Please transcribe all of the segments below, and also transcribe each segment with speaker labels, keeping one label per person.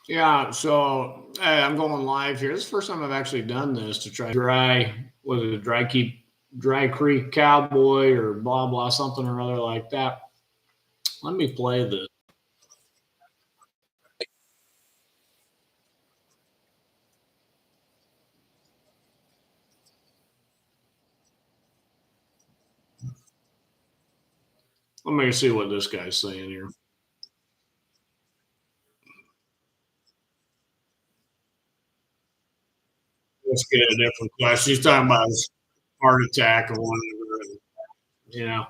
Speaker 1: Yeah, so hey, I'm going live here. This is the first time I've actually done this to try was it Dry Creek Cowboy or blah blah something or other like that. Let me play this. Let me see what this guy's saying here. Let's get a different question. He's talking about his heart attack or whatever. You know.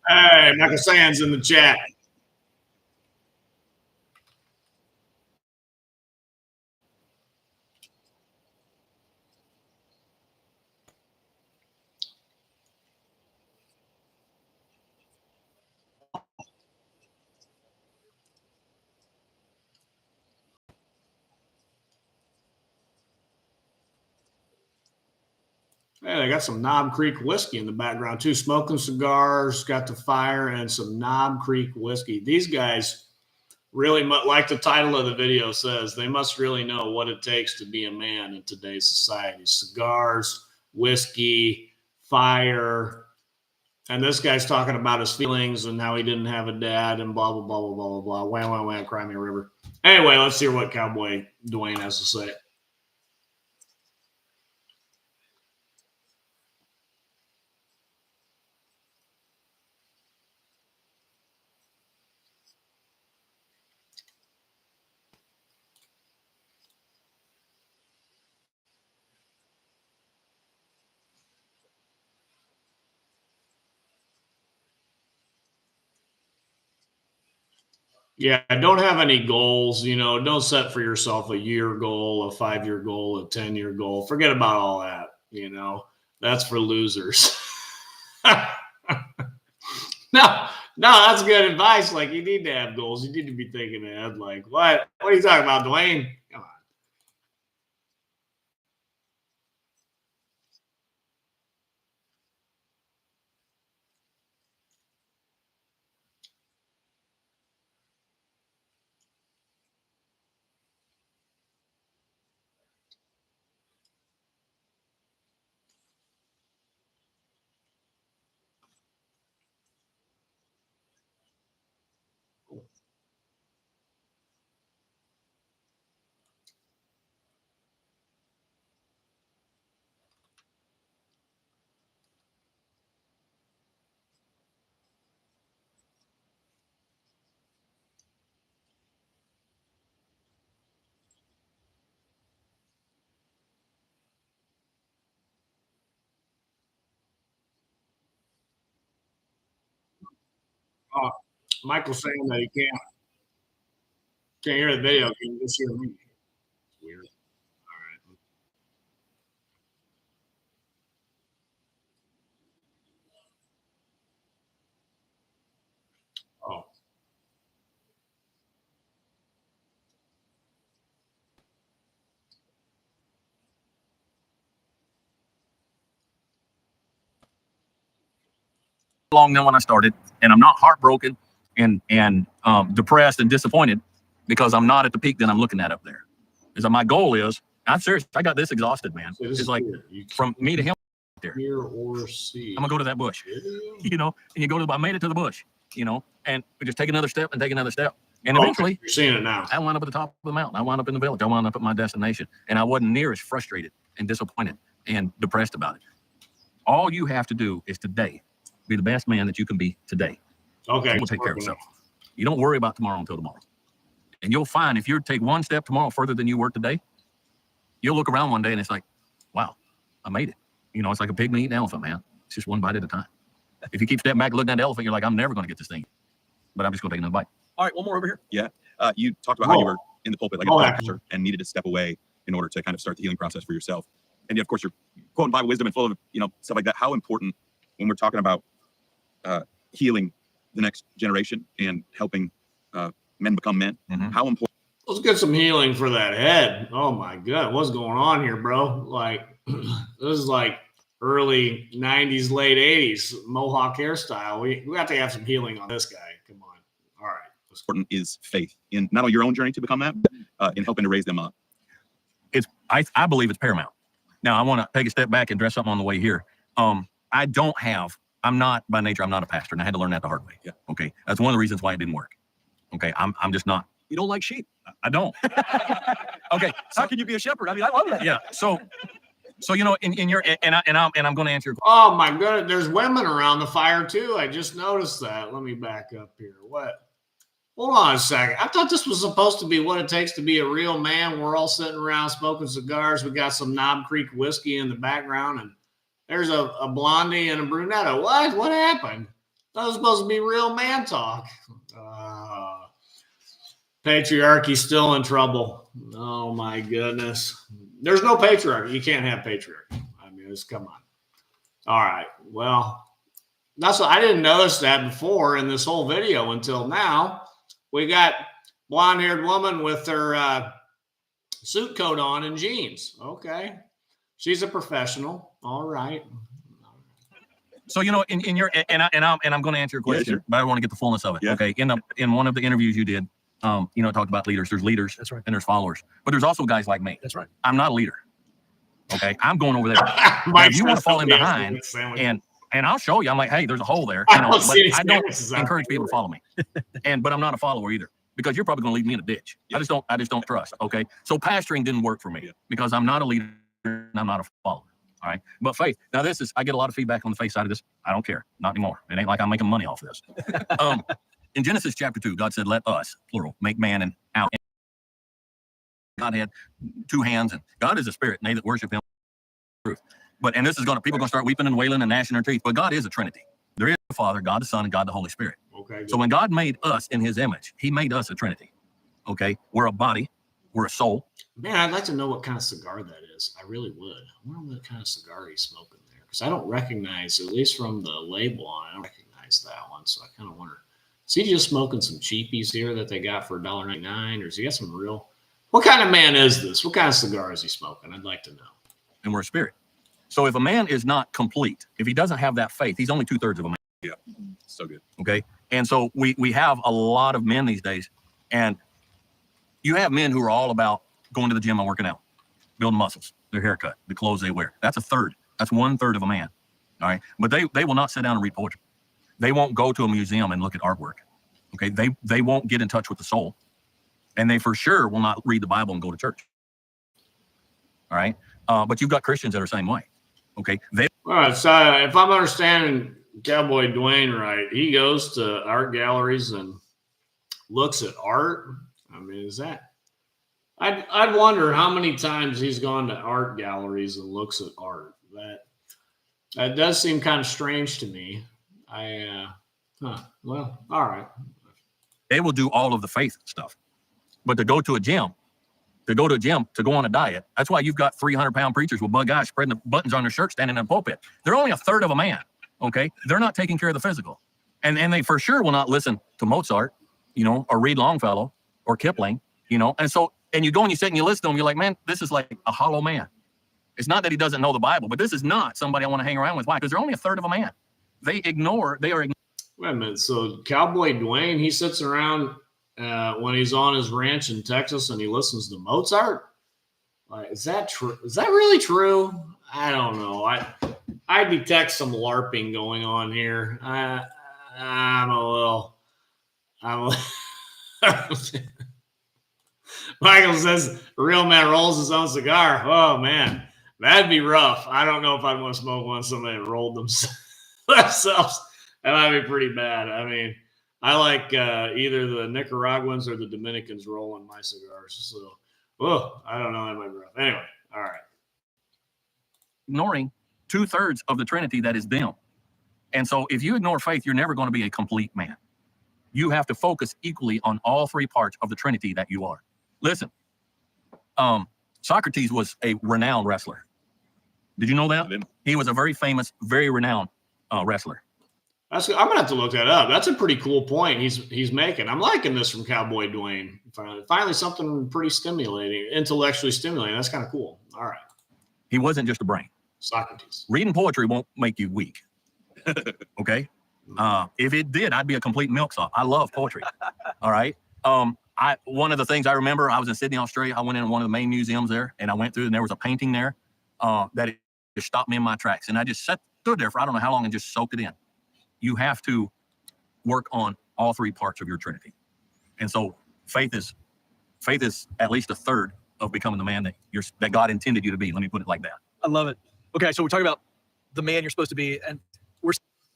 Speaker 1: Hey, Michael Sands in the chat. Hey, they got some Knob Creek whiskey in the background too. Smoking cigars, got the fire, and some Knob Creek whiskey. These guys really, like the title of the video says, they must really know what it takes to be a man in today's society. Cigars, whiskey, fire. And this guy's talking about his feelings and how he didn't have a dad and blah, blah, blah, blah, blah, blah, blah. Wham, wham, wham, cry me a river. Anyway, let's hear what Cowboy Dwayne has to say. Yeah, don't have any goals. Don't set for yourself a year goal, a 5-year goal, a 10-year goal. Forget about all that. That's for losers. No, no, that's good advice. Like, you need to have goals. You need to be thinking ahead. Like, what are you talking about, Dwayne? Come on. Oh, Michael's saying that he can't hear the video. Can you just hear me? It's weird. All right. Oh,
Speaker 2: long than when I started, and I'm not heartbroken and depressed and disappointed because I'm not at the peak that I'm looking at up there. Is my goal is I'm serious. I got this exhausted, man.
Speaker 1: so this
Speaker 2: It's
Speaker 1: is
Speaker 2: like
Speaker 1: weird. You
Speaker 2: from me to him there.
Speaker 1: hear or see.
Speaker 2: I'm gonna go to that bush,
Speaker 1: Video?
Speaker 2: and you go to I made it to the bush, and we just take another step and take another step, and
Speaker 1: Okay,
Speaker 2: eventually
Speaker 1: you're seeing it now.
Speaker 2: I wound up at the top of the mountain. I wound up in the village. I wound up at my destination, and I wasn't near as frustrated and disappointed and depressed about it. All you have to do is today Be the best man that you can be today.
Speaker 1: Okay.
Speaker 2: We'll take care of yourself. You don't worry about tomorrow until tomorrow. And you'll find if you take one step tomorrow further than you were today, you'll look around one day and it's like, wow, I made it. You know, it's like a pygmy eating an elephant, man. It's just one bite at a time. If you keep stepping back and looking at the elephant, you're like, I'm never going to get this thing. But I'm just going to take another bite. All right, one more over here.
Speaker 3: Yeah. You talked about how you were in the pulpit like a pastor and needed to step away in order to kind of start the healing process for yourself. And of course, you're quoting Bible wisdom and full of, stuff like that. How important when we're talking about healing the next generation and helping men become men, how important?
Speaker 1: Let's get some healing for that head. Oh my God, what's going on here, bro? Like, this is like early 90s, late 80s Mohawk hairstyle. We have to have some healing on this guy. Come on. All right.
Speaker 3: Important is faith in not only your own journey to become that, but in helping to raise them up.
Speaker 2: I believe it's paramount. Now, I want to take a step back and address something on the way here. I'm not by nature, I'm not a pastor, and I had to learn that the hard way.
Speaker 3: Yeah.
Speaker 2: Okay. That's one of the reasons why it didn't work. Okay. I'm just not.
Speaker 3: You don't like sheep.
Speaker 2: I don't. Okay.
Speaker 3: How can you be a shepherd? I mean, I love that.
Speaker 2: Yeah. So in your, and I'm going to answer your question.
Speaker 1: Oh my goodness. There's women around the fire too. I just noticed that. Let me back up here. What? Hold on a second. I thought this was supposed to be what it takes to be a real man. We're all sitting around smoking cigars. We got some Knob Creek whiskey in the background, and there's a blondie and a brunette. What? What happened? That was supposed to be real man talk. Patriarchy still in trouble. Oh my goodness. There's no patriarchy. You can't have patriarchy. I mean, come on. All right. Well, that's what I didn't notice that before in this whole video until now. We got blonde-haired woman with her suit coat on and jeans. Okay. She's a professional. All right.
Speaker 2: So, in your, and I'm going to answer your question,
Speaker 3: sure.
Speaker 2: but I want to get the fullness of it.
Speaker 3: Yeah.
Speaker 2: Okay. In one of the interviews you did, talked about leaders. There's leaders.
Speaker 4: That's right.
Speaker 2: And there's followers. But there's also guys like me.
Speaker 4: That's right.
Speaker 2: I'm not a leader. Okay. I'm going over there. Now, if you want to fall in behind, and I'll show you, I'm like, hey, there's a hole there. But I don't encourage people to follow me. But I'm not a follower either, because you're probably going to leave me in a ditch.
Speaker 3: Yeah.
Speaker 2: I just don't trust. Okay. So pastoring didn't work for me because I'm not a leader and I'm not a follower. All right. But faith. Now I get a lot of feedback on the faith side of this. I don't care. Not anymore. It ain't like I'm making money off of this. In Genesis chapter 2, God said, let us, plural, make man and out. God had two hands, and God is a spirit, and they that worship him. Truth. And this is people are going to start weeping and wailing and gnashing their teeth. But God is a Trinity. There is the Father, God the Son, and God the Holy Spirit.
Speaker 1: Okay.
Speaker 2: So when God made us in his image, he made us a Trinity. Okay. We're a body. We're a soul.
Speaker 1: Man, I'd like to know what kind of cigar that is. I really would. I wonder what kind of cigar he's smoking there. Because I don't recognize, at least from the label on, I don't recognize that one. So I kind of wonder, is he just smoking some cheapies here that they got for $1.99? Or is he got some real? What kind of man is this? What kind of cigar is he smoking? I'd like to know.
Speaker 2: And we're a spirit. So if a man is not complete, if he doesn't have that faith, he's only 2/3 of a man.
Speaker 3: Yeah. So good.
Speaker 2: Okay. And so we have a lot of men these days, and you have men who are all about going to the gym and working out, building muscles, their haircut, the clothes they wear. That's a third. That's 1/3 of a man. All right. But they will not sit down and read poetry. They won't go to a museum and look at artwork. Okay. They won't get in touch with the soul, and they for sure will not read the Bible and go to church. All right. But you've got Christians that are the same way. Okay.
Speaker 1: All right. So if I'm understanding Cowboy Dwayne right, he goes to art galleries and looks at art. I mean, is that? I'd wonder how many times he's gone to art galleries and looks at art. That does seem kind of strange to me. Well, all right.
Speaker 2: They will do all of the faith stuff, but to go to a gym, to go on a diet, that's why you've got 300-pound preachers with bug eyes spreading the buttons on their shirt standing in a pulpit. They're only 1/3 of a man. Okay. They're not taking care of the physical. And they for sure will not listen to Mozart, or read Longfellow or Kipling, and you go and you sit and you listen to them. You're like, man, this is like a hollow man. It's not that he doesn't know the Bible, but this is not somebody I want to hang around with. Why? Because they're only 1/3 of a man. They are ignoring.
Speaker 1: Wait a minute. So Cowboy Dwayne, he sits around when he's on his ranch in Texas and he listens to Mozart. Like, is that true? Is that really true? I don't know. I detect some LARPing going on here. I'm a little. Michael says, a real man rolls his own cigar. Oh, man. That'd be rough. I don't know if I'd want to smoke one somebody that rolled themselves. That might be pretty bad. I mean, I like either the Nicaraguans or the Dominicans rolling my cigars. So, I don't know in my breath. Anyway, all right.
Speaker 2: Ignoring 2/3 of the Trinity that is them. And so if you ignore faith, you're never going to be a complete man. You have to focus equally on all three parts of the Trinity that you are. Listen, Socrates was a renowned wrestler. Did you know that? He was a very famous, very renowned wrestler.
Speaker 1: I'm gonna have to look that up. That's a pretty cool point he's making. I'm liking this from Cowboy Dwayne. Finally, something pretty stimulating, intellectually stimulating. That's kind of cool. All right.
Speaker 2: He wasn't just a brain.
Speaker 1: Socrates.
Speaker 2: Reading poetry won't make you weak. Okay. If it did, I'd be a complete milksop. I love poetry. All right. One of the things I remember, I was in Sydney, Australia. I went in one of the main museums there, and I went through, and there was a painting there that it just stopped me in my tracks. And I just stood there for I don't know how long and just soaked it in. You have to work on all three parts of your Trinity. And so faith is at least 1/3 of becoming the man that God intended you to be. Let me put it like that.
Speaker 4: I love it. Okay, so we're talking about the man you're supposed to be, and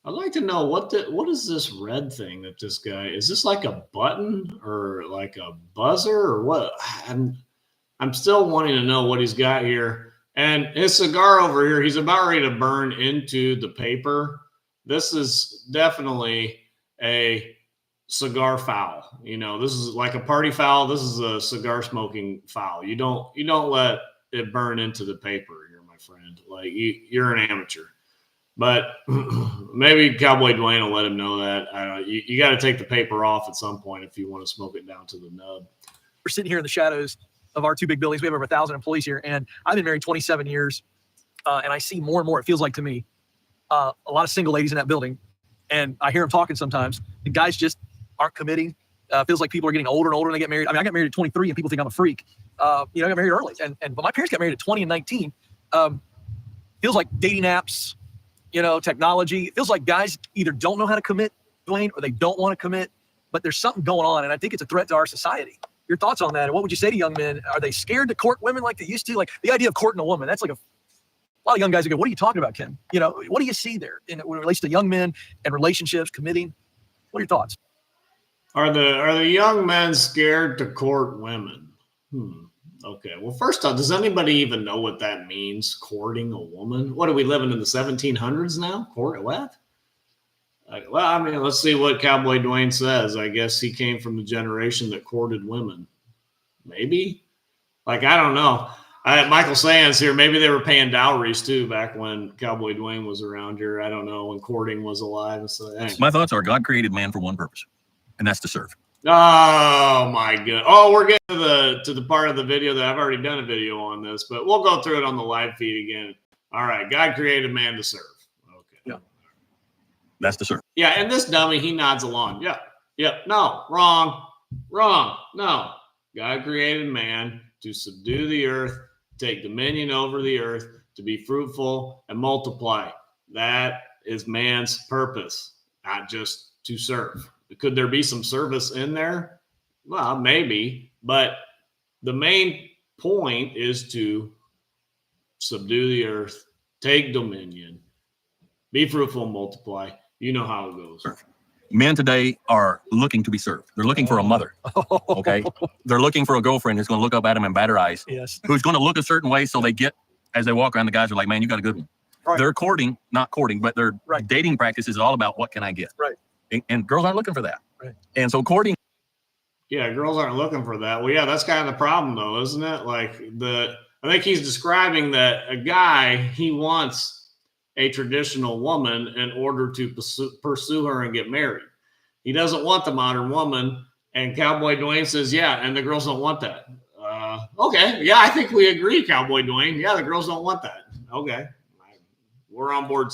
Speaker 1: I'd like to know what is this red thing that this guy is this like a button or like a buzzer or what? I'm still wanting to know what he's got here. And his cigar over here, he's about ready to burn into the paper. This is definitely a cigar foul. You know, this is like a party foul. This is a cigar smoking foul. You don't let it burn into the paper here, my friend. Like you're an amateur. But maybe Cowboy Dwayne will let him know that. I don't know. You got to take the paper off at some point if you want to smoke it down to the nub.
Speaker 4: We're sitting here in the shadows of our two big buildings. We have over 1,000 employees here, and I've been married 27 years, and I see more and more, it feels like to me, a lot of single ladies in that building, and I hear them talking sometimes. The guys just aren't committing. Feels like people are getting older and older when they get married. I mean, I got married at 23, and people think I'm a freak. I got married early, but my parents got married at 20 and 19. Feels like dating apps, technology. It feels like guys either don't know how to commit, Dwayne, or they don't want to commit, but there's something going on, and I think it's a threat to our society. Your thoughts on that, and what would you say to young men? Are they scared to court women like they used to? Like the idea of courting a woman, that's like a lot of young guys go, what are you talking about, Ken? What do you see there when it relates to young men and relationships, committing? What are your thoughts?
Speaker 1: Are the young men scared to court women? Okay. Well, first off, does anybody even know what that means? Courting a woman? What are we living in the 1700s now? Court what? Well, I mean, let's see what Cowboy Dwayne says. I guess he came from the generation that courted women. Maybe. I don't know. Michael Sands here. Maybe they were paying dowries too back when Cowboy Dwayne was around here. I don't know, when courting was alive. And so, anyway.
Speaker 2: My thoughts are God created man for one purpose, and that's to serve.
Speaker 1: Oh my god! Oh, we're getting to the part of the video that I've already done a video on this, but we'll go through it on the live feed again. All right, God created man to serve. Okay,
Speaker 2: yeah, that's to serve.
Speaker 1: Yeah, and this dummy he nods along. Yeah. No, wrong. No, God created man to subdue the earth, take dominion over the earth, to be fruitful and multiply. That is man's purpose, not just to serve. Could there be some service in there? Well, maybe, but the main point is to subdue the earth, take dominion, be fruitful and multiply. You know how it goes.
Speaker 2: Men today are looking to be served. They're looking for a mother. Okay. They're looking for a girlfriend who's going to look up at them and bat her eyes.
Speaker 4: Yes.
Speaker 2: Who's going to look a certain way so they get, as they walk around, the guys are like, man, you got a good one. Right. They're courting, not courting, but their dating practice is all about what can I get? Right. And girls aren't looking for that. Right. And so courting.
Speaker 1: Yeah, girls aren't looking for that. Well, yeah, that's kind of the problem though, isn't it? I think he's describing that a guy, he wants a traditional woman in order to pursue her and get married. He doesn't want the modern woman. And Cowboy Dwayne says, yeah, and the girls don't want that. Okay. Yeah, I think we agree, Cowboy Dwayne. Yeah, the girls don't want that. Okay. We're on board.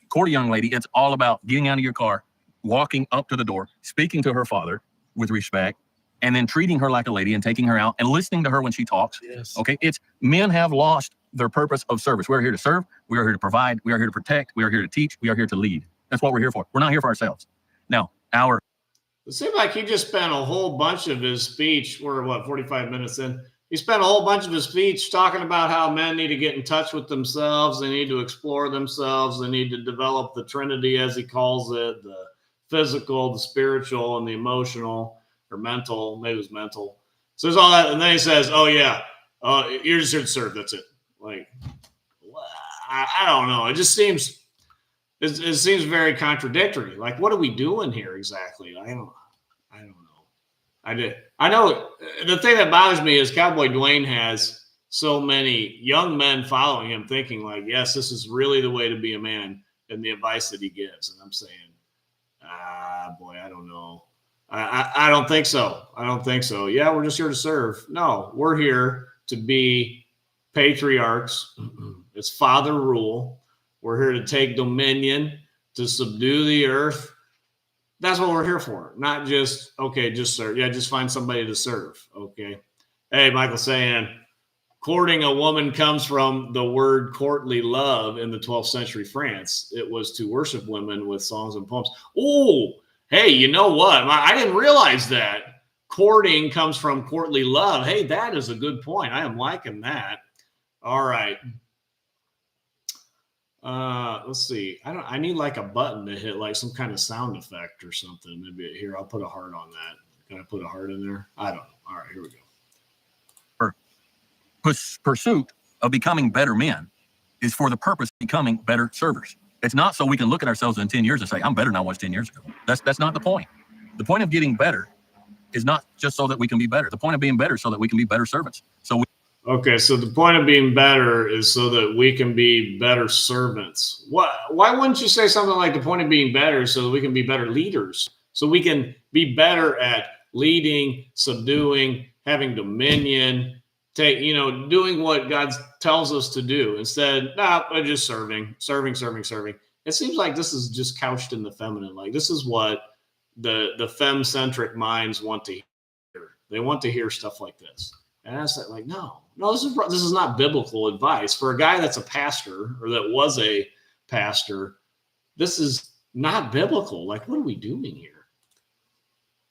Speaker 2: Court a young lady, it's all about getting out of your car, walking up to the door, speaking to her father with respect, and then treating her like a lady and taking her out and listening to her when she talks. Yes. Okay. Men have lost their purpose of service. We're here to serve. We are here to provide. We are here to protect. We are here to teach. We are here to lead. That's what we're here for. We're not here for ourselves. Now, it
Speaker 1: seemed like he just spent a whole bunch of his speech, we're 45 minutes in. he spent a whole bunch of his speech talking about how men need to get in touch with themselves. They need to explore themselves. They need to develop the Trinity, as he calls it, the physical, the spiritual, and the emotional or mental. Maybe it was mental. So there's all that. And then he says, oh, yeah, you're just here to serve. That's it. Like, I don't know. It just seems, it seems very contradictory. Like, what are we doing here exactly? I don't know. I know the thing that bothers me is Cowboy Dwayne has so many young men following him thinking like, yes, this is really the way to be a man and the advice that he gives. And I'm saying, boy, I don't know. I don't think so. I don't think so. Yeah, we're just here to serve. No, we're here to be patriarchs. It's father rule. We're here to take dominion, to subdue the earth. That's what we're here for. Not just, okay, just serve. Yeah, just find somebody to serve. Okay. Hey, Michael saying, courting a woman comes from the word courtly love in the 12th century France. It was to worship women with songs and poems. Oh, hey, you know what? I didn't realize that. Courting comes from courtly love. Hey, that is a good point. I am liking that. All right. Let's see. I need like a button to hit, like some kind of sound effect or something. Maybe here, I'll put a heart on that. Can I put a heart in there? I don't know. All right, here we go.
Speaker 2: Pursuit of becoming better men is for the purpose of becoming better servers. It's not so we can look at ourselves in 10 years and say, I'm better than I was 10 years ago. That's not the point. The point of getting better is not just so that we can be better. The point of being better is so that we can be better servants.
Speaker 1: Okay, so the point of being better is so that we can be better servants. Why wouldn't you say something like the point of being better is so that we can be better leaders? So we can be better at leading, subduing, having dominion, doing what God tells us to do instead, just serving. It seems like this is just couched in the feminine. Like this is what the femme-centric minds want to hear. They want to hear stuff like this. And I said, like, no, this is not biblical advice for a guy that's a pastor or that was a pastor. This is not biblical. Like, what are we doing here?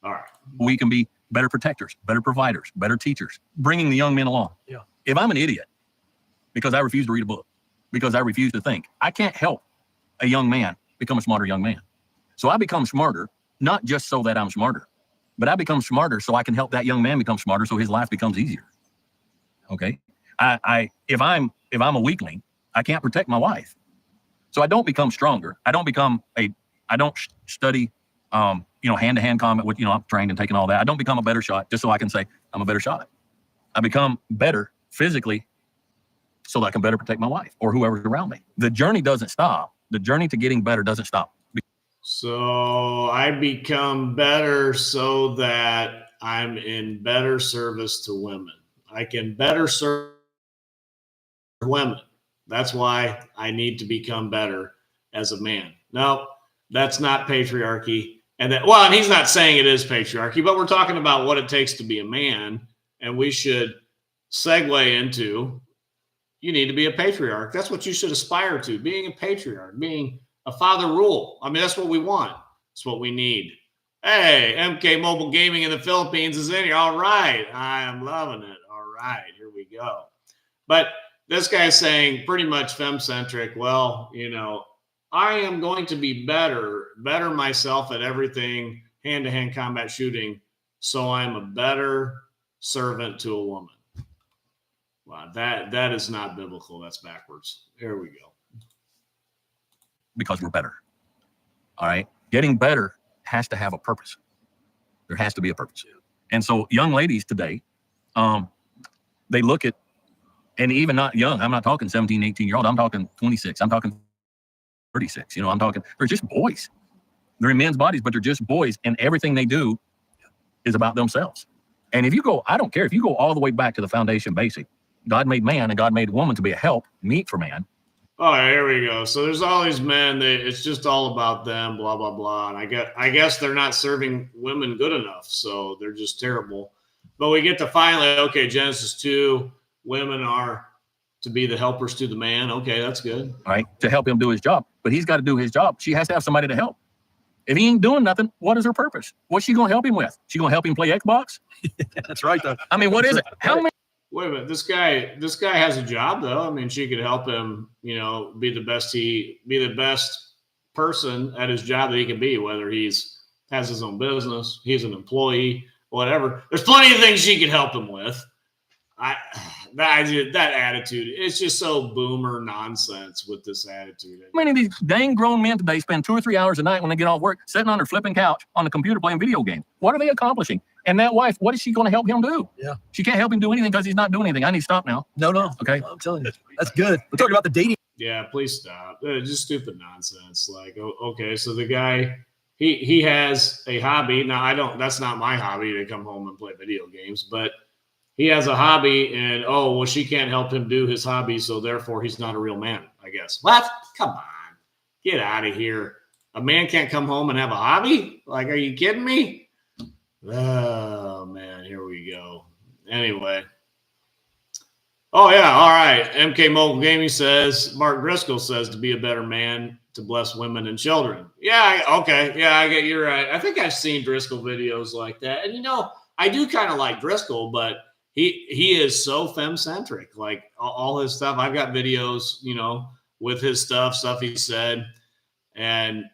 Speaker 1: All right.
Speaker 2: We can be better protectors, better providers, better teachers, bringing the young men along.
Speaker 4: Yeah.
Speaker 2: If I'm an idiot because I refuse to read a book, because I refuse to think, I can't help a young man become a smarter young man. So I become smarter, not just so that I'm smarter, but I become smarter so I can help that young man become smarter so his life becomes easier. Okay. If I'm a weakling, I can't protect my wife. So I don't become stronger. I don't study, hand-to-hand combat with, I'm trained and taking all that. I don't become a better shot just so I can say I'm a better shot. I become better physically so that I can better protect my wife or whoever's around me. The journey doesn't stop. The journey to getting better doesn't stop.
Speaker 1: So I become better so that I'm in better service to women. I can better serve women. That's why I need to become better as a man. No, that's not patriarchy. And he's not saying it is patriarchy, but we're talking about what it takes to be a man. And we should segue into, you need to be a patriarch. That's what you should aspire to, being a patriarch, being a father rule. I mean, that's what we want. That's what we need. Hey, MK Mobile Gaming in the Philippines is in here. All right. I am loving it. All right. Here we go. But this guy's saying pretty much femme-centric. Well, I am going to be better myself at everything, hand-to-hand combat shooting, so I'm a better servant to a woman. Wow, that is not biblical. That's backwards. There we go.
Speaker 2: Because we're better. All right. Getting better has to have a purpose. There has to be a purpose. And so young ladies today, they look at, and even not young, I'm not talking 17, 18-year-old, I'm talking 26, I'm talking 36, I'm talking, they're just boys. They're in men's bodies, but they're just boys, and everything they do is about themselves. And if you go, I don't care, if you go all the way back to the foundation basic, God made man and God made woman to be a help, meet for man.
Speaker 1: Oh, here we go. So there's all these men that it's just all about them, blah, blah, blah. And I guess they're not serving women good enough. So they're just terrible. But we get to finally, okay, Genesis 2, women are to be the helpers to the man. Okay, that's good.
Speaker 2: All right, to help him do his job. But he's got to do his job. She has to have somebody to help. If he ain't doing nothing, what is her purpose? What's she going to help him with? She going to help him play Xbox?
Speaker 4: That's right, though.
Speaker 2: I mean, what is it? How many
Speaker 1: wait a minute, this guy has a job though. I mean, she could help him, you know, be the best person at his job that he can be, whether has his own business, he's an employee, whatever. There's plenty of things she could help him with. That attitude, it's just so boomer nonsense with this attitude.
Speaker 2: Many of these dang grown men today spend 2 or 3 hours a night when they get off work sitting on their flipping couch on the computer playing video games. What are they accomplishing? And that wife, what is she going to help him do?
Speaker 4: Yeah.
Speaker 2: She can't help him do anything because he's not doing anything. I need to stop now.
Speaker 4: No.
Speaker 2: Okay.
Speaker 4: I'm telling you, that's good. We're talking about the dating.
Speaker 1: Yeah, please stop. Just stupid nonsense. Like, okay, so the guy, he has a hobby. Now, that's not my hobby to come home and play video games, but he has a hobby, and she can't help him do his hobby, so therefore he's not a real man, I guess. What? Come on. Get out of here. A man can't come home and have a hobby? Like, are you kidding me? Oh, man, here we go. Anyway. Oh, yeah, all right. MK Mobile Gaming says, Mark Driscoll says to be a better man to bless women and children. Yeah, okay. Yeah, I get you're right. I think I've seen Driscoll videos like that. And, you know, I do kind of like Driscoll, but he is so femme-centric. Like, all his stuff. I've got videos, you know, with his stuff he said. And,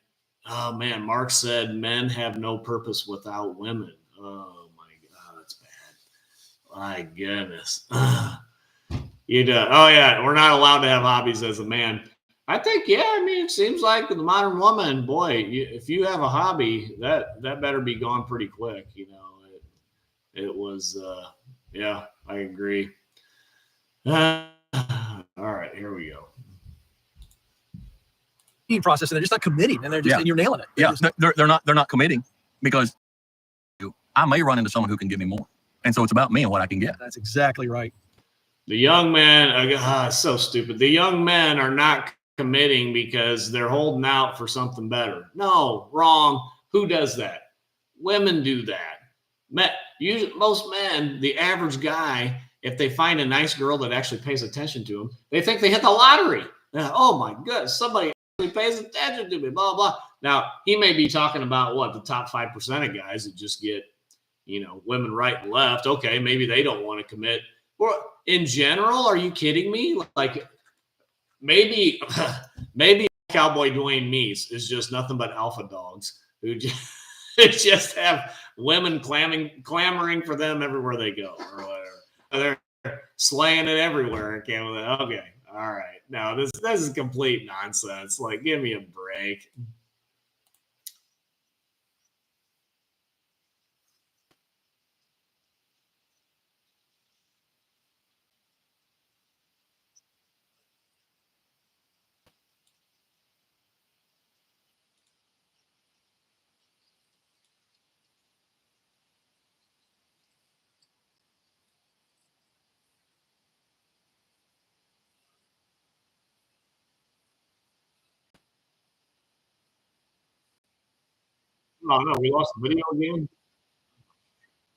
Speaker 1: oh, man, Mark said men have no purpose without women. Oh, my God, that's bad. My goodness. You do. Oh, yeah, we're not allowed to have hobbies as a man. I think, yeah, I mean, it seems like the modern woman, boy, if you have a hobby, that better be gone pretty quick, you know. It was, yeah, I agree. All right, here we go.
Speaker 4: Process, and they're just not committing, and they're just, and you're nailing it.
Speaker 2: They're not committing because I may run into someone who can give me more, and so it's about me and what I can get.
Speaker 4: That's exactly right.
Speaker 1: The young men, so stupid. The young men are not committing because they're holding out for something better. No, wrong. Who does that? Women do that. Most men, the average guy, if they find a nice girl that actually pays attention to them, they think they hit the lottery. Oh my goodness, somebody actually pays attention to me, blah, blah. Now, he may be talking about the top 5% of guys that just get, you know, women right and left. Okay, maybe they don't want to commit. Or in general, are you kidding me? Like, maybe Cowboy Dwayne Meese is just nothing but alpha dogs who just have women clamoring for them everywhere they go or whatever. They're slaying it everywhere. Okay, all right. Now this is complete nonsense. Like, give me a break. Oh no, we lost the video again.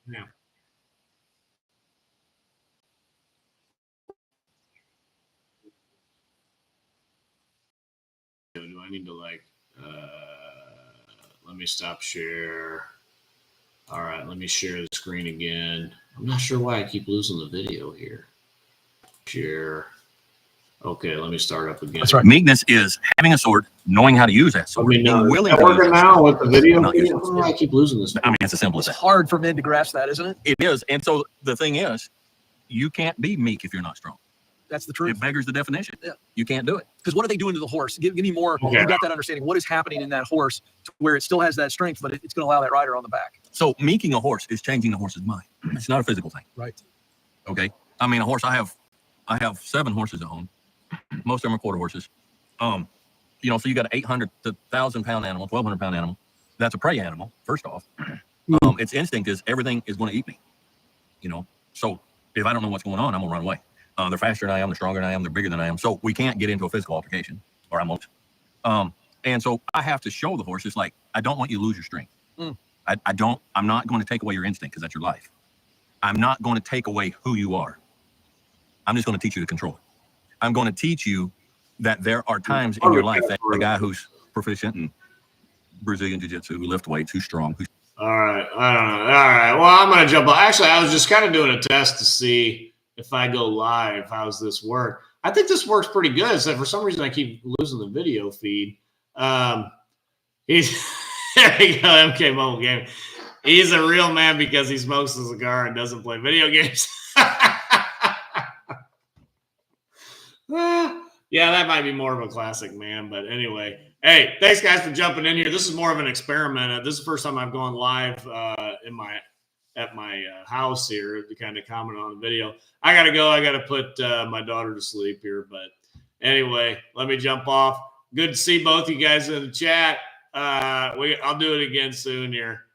Speaker 1: Yeah. Do I need to let me stop share. All right, let me share the screen again. I'm not sure why I keep losing the video here. Share. Okay, let me start up again.
Speaker 2: That's right. Meekness is having a sword, knowing how to use that sword.
Speaker 1: Working now with the video. I keep losing this.
Speaker 2: I mean, it's as simple as that.
Speaker 4: It's hard for men to grasp that, isn't it?
Speaker 2: It is. And so the thing is, you can't be meek if you're not strong.
Speaker 4: That's the truth.
Speaker 2: It beggars the definition.
Speaker 4: Yeah.
Speaker 2: You can't do it.
Speaker 4: Because what are they doing to the horse? Give me more.
Speaker 1: Okay.
Speaker 4: You got that understanding. What is happening in that horse to where it still has that strength, but it's going to allow that rider on the back?
Speaker 2: So meeking a horse is changing the horse's mind. It's not a physical thing.
Speaker 4: Right.
Speaker 2: Okay. I mean, a horse, I have 7 horses at home. Most of them are quarter horses. You know, so you got an 800 to 1,000 pound animal, 1,200 pound animal. That's a prey animal, first off. Its instinct is everything is going to eat me. You know, so if I don't know what's going on, I'm going to run away. They're faster than I am, they're stronger than I am, they're bigger than I am. So we can't get into a physical altercation, or I won't. And so I have to show the horse, it's like, I don't want you to lose your strength. I'm not going to take away your instinct because that's your life. I'm not going to take away who you are. I'm just going to teach you to control it. I'm going to teach you that there are times in your life that a guy who's proficient in Brazilian Jiu-Jitsu, who lift weights, who's strong.
Speaker 1: All right. I don't know. All right. Well, I'm going to jump on. Actually, I was just kind of doing a test to see if I go live, how's this work? I think this works pretty good. So for some reason, I keep losing the video feed. He's there you go, MK Mobile Game. He's a real man because he smokes a cigar and doesn't play video games. Yeah, that might be more of a classic man. But anyway, hey, thanks guys for jumping in here. This is more of an experiment. This is the first time I've gone live at my house here to kind of comment on the video. I got to go. I got to put my daughter to sleep here. But anyway, let me jump off. Good to see both you guys in the chat. I'll do it again soon here.